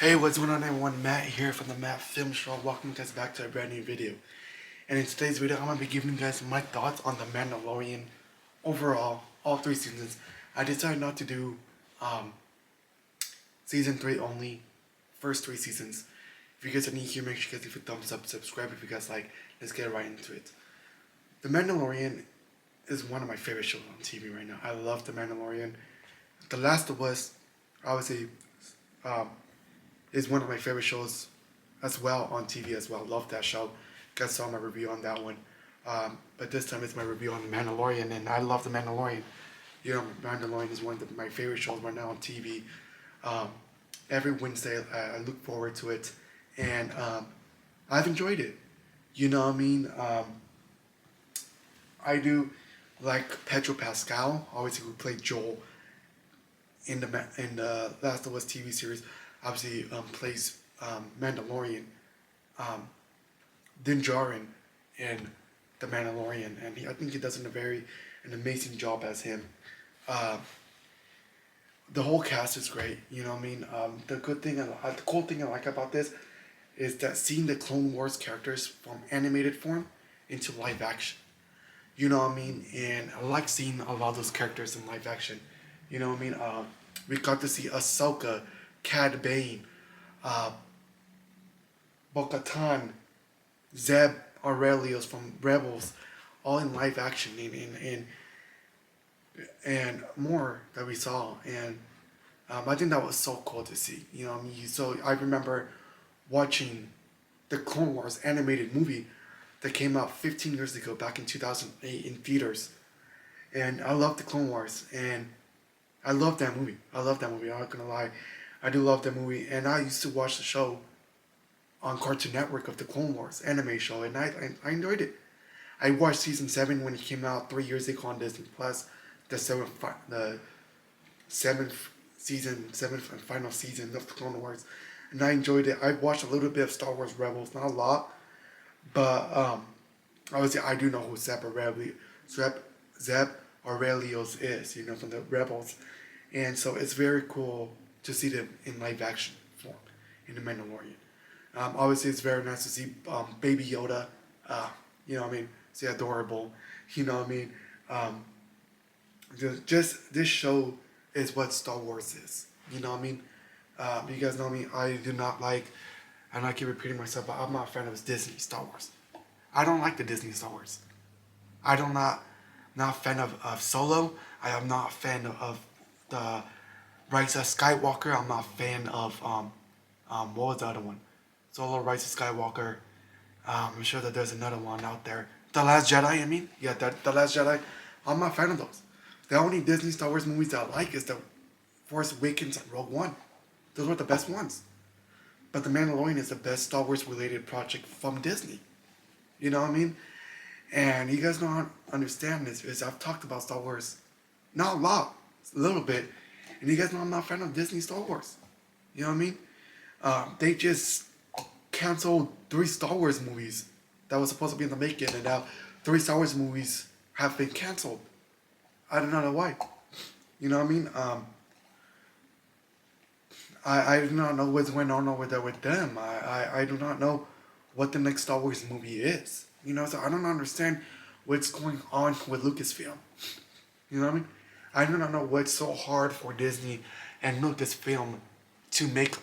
Hey, what's going on everyone? Matt here from the Matt Film Show. Welcome you guys back to a brand new video. And in today's video, I'm going to be giving you guys my thoughts on The Mandalorian overall, all 3 seasons. I decided not to do season 3 only, first 3 seasons. If you guys are new here, make sure you guys leave a thumbs up, subscribe if you guys like. Let's get right into it. The Mandalorian is one of my favorite shows on TV right now. I love The Mandalorian. The Last of Us, obviously, is one of my favorite shows as well on TV as well. Love that show. You guys saw my review on that one. But this time it's my review on The Mandalorian, and I love The Mandalorian. You know, Mandalorian is one of my favorite shows right now on TV. Every Wednesday I look forward to it, and I've enjoyed it. You know what I mean? I do like Pedro Pascal, obviously who played Joel in the Last of Us TV series. Obviously plays Mandalorian, Din Djarin in The Mandalorian, and I think he does an amazing job as him. The whole cast is great. You know what I mean? The cool thing I like about this is that seeing the Clone Wars characters from animated form into live action. You know what I mean? And I like seeing a lot of those characters in live action. You know what I mean? We got to see Ahsoka, Cad Bane, Bo-Katan, Zeb Aurelius from Rebels, all in live action and more that we saw. And I think that was so cool to see. You know what I mean? So I remember watching the Clone Wars animated movie that came out 15 years ago, back in 2008 in theaters. And I love the Clone Wars, and I love that movie. I'm not gonna lie. I do love that movie, and I used to watch the show on Cartoon Network of the Clone Wars anime show, and I enjoyed it. I watched season 7 when it came out 3 years ago on Disney Plus, the seventh and final season of the Clone Wars, and I enjoyed it. I watched a little bit of Star Wars Rebels, not a lot, but obviously I do know who Zeb Aurelius is, you know, from the Rebels, and so it's very cool to see them in live action form in The Mandalorian. Obviously, it's very nice to see Baby Yoda. You know what I mean? It's adorable. You know what I mean? Just this show is what Star Wars is. You know what I mean? You guys know me. I'm not keep repeating myself, but I'm not a fan of Disney Star Wars. I don't like the Disney Star Wars. Not a fan of Solo. I am not a fan of the Rise of Skywalker. I'm not a fan of what was the other one? Solo, Rise of Skywalker. I'm sure that there's another one out there. The Last Jedi. I mean, yeah, the Last Jedi. I'm not a fan of those. The only Disney Star Wars movies that I like is the Force Awakens and Rogue One. Those were the best ones. But The Mandalorian is the best Star Wars related project from Disney. You know what I mean? And you guys don't understand this, is I've talked about Star Wars, not a lot, a little bit, and you guys know I'm not a fan of Disney Star Wars. You know what I mean? They just canceled 3 Star Wars movies that was supposed to be in the making, and now 3 Star Wars movies have been canceled. I do not know why. You know what I mean? I do not know what's going on over there with them. I do not know what the next Star Wars movie is. You know, so I don't understand what's going on with Lucasfilm. You know what I mean? I do not know what's so hard for Disney and Lucasfilm to make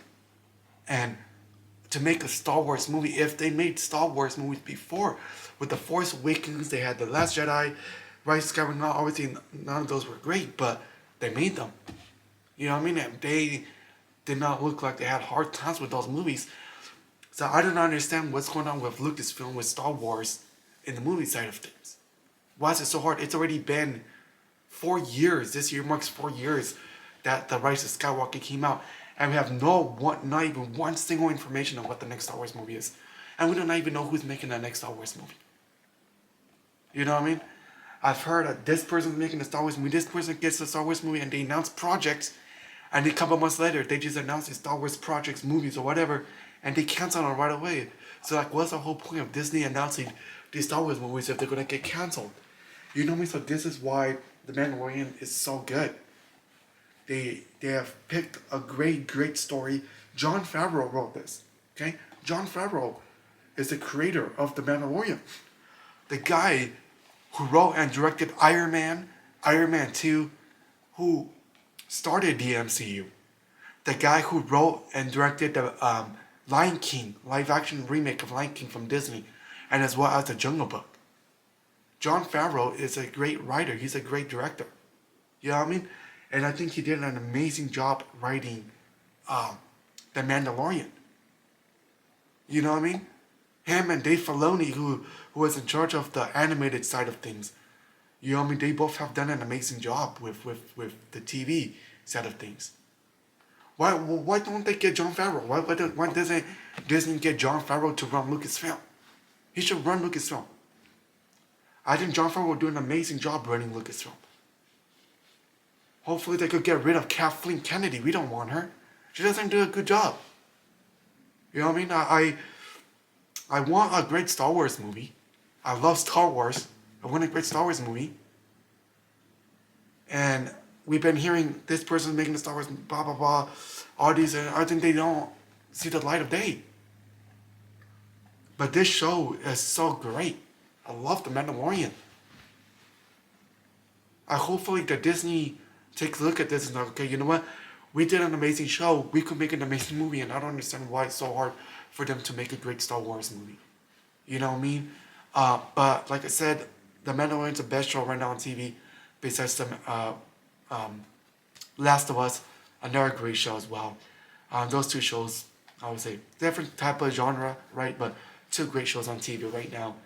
a Star Wars movie. If they made Star Wars movies before, with The Force Awakens, they had The Last Jedi, Rise of Skywalker. Obviously, none of those were great, but they made them. You know what I mean? And they did not look like they had hard times with those movies. So I do not understand what's going on with Lucasfilm with Star Wars in the movie side of things. Why is it so hard? It's already been 4 years. This year marks 4 years that The Rise of Skywalker came out. And we have not even one single information on what the next Star Wars movie is. And we don't even know who's making the next Star Wars movie. You know what I mean? I've heard that this person's making a Star Wars movie, this person gets a Star Wars movie, and they announce projects, and a couple months later, they just announce the Star Wars projects, movies, or whatever, and they cancel them right away. So, like, what's the whole point of Disney announcing these Star Wars movies if they're gonna get canceled? You know me, so this is why The Mandalorian is so good. They have picked a great story, Jon Favreau wrote this. Okay, Jon Favreau is the creator of The Mandalorian. The guy who wrote and directed Iron Man, Iron Man 2, who started the MCU. The guy who wrote and directed the Lion King, live action remake of Lion King from Disney, and as well as The Jungle Book. Jon Favreau is a great writer. He's a great director. You know what I mean? And I think he did an amazing job writing The Mandalorian. You know what I mean? Him and Dave Filoni, who was in charge of the animated side of things. You know what I mean? They both have done an amazing job with the TV side of things. Why don't they get Jon Favreau? Why doesn't Disney get Jon Favreau to run Lucasfilm? He should run Lucasfilm. I think Jon Favreau will do an amazing job running Lucasfilm. Hopefully they could get rid of Kathleen Kennedy. We don't want her. She doesn't do a good job. You know what I mean? I want a great Star Wars movie. I love Star Wars. I want a great Star Wars movie. And we've been hearing this person's making the Star Wars, blah, blah, blah. All these, I think they don't see the light of day. But this show is so great. I love The Mandalorian. Hopefully the Disney takes a look at this and like, okay, you know what? We did an amazing show. We could make an amazing movie, and I don't understand why it's so hard for them to make a great Star Wars movie. You know what I mean? But like I said, The Mandalorian's the best show right now on TV, besides the Last of Us, another great show as well. Those two shows, I would say, different type of genre, right? But two great shows on TV right now.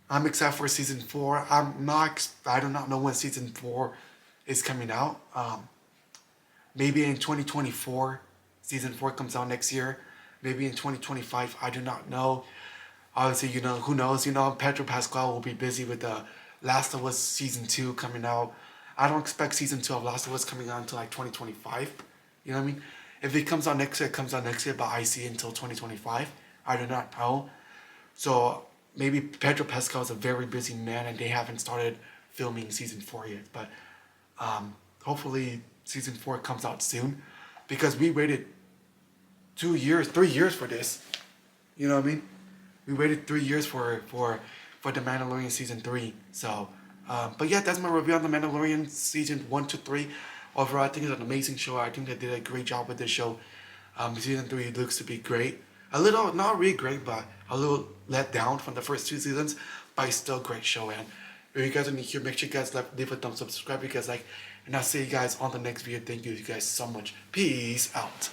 I'm excited for season 4. I do not know when season 4 is coming out. Maybe in 2024, season 4 comes out next year. Maybe in 2025, I do not know. Obviously, you know, who knows? You know, Pedro Pascal will be busy with the Last of Us season 2 coming out. I don't expect season 2 of Last of Us coming out until like 2025. You know what I mean? If it comes out next year, it comes out next year, but I see it until 2025. I do not know. So maybe Pedro Pascal is a very busy man and they haven't started filming season 4 yet. But hopefully season 4 comes out soon, because we waited 3 years for this. You know what I mean? We waited 3 years for The Mandalorian season 3. So, but yeah, that's my review on The Mandalorian season 1 to 3. Overall, I think it's an amazing show. I think they did a great job with this show. Season 3 looks to be great. A little, not really great, but a little let down from the first 2 seasons. But it's still a great show. And if you guys are new here, make sure you guys leave a thumbs up, subscribe if you guys like. And I'll see you guys on the next video. Thank you guys so much. Peace out.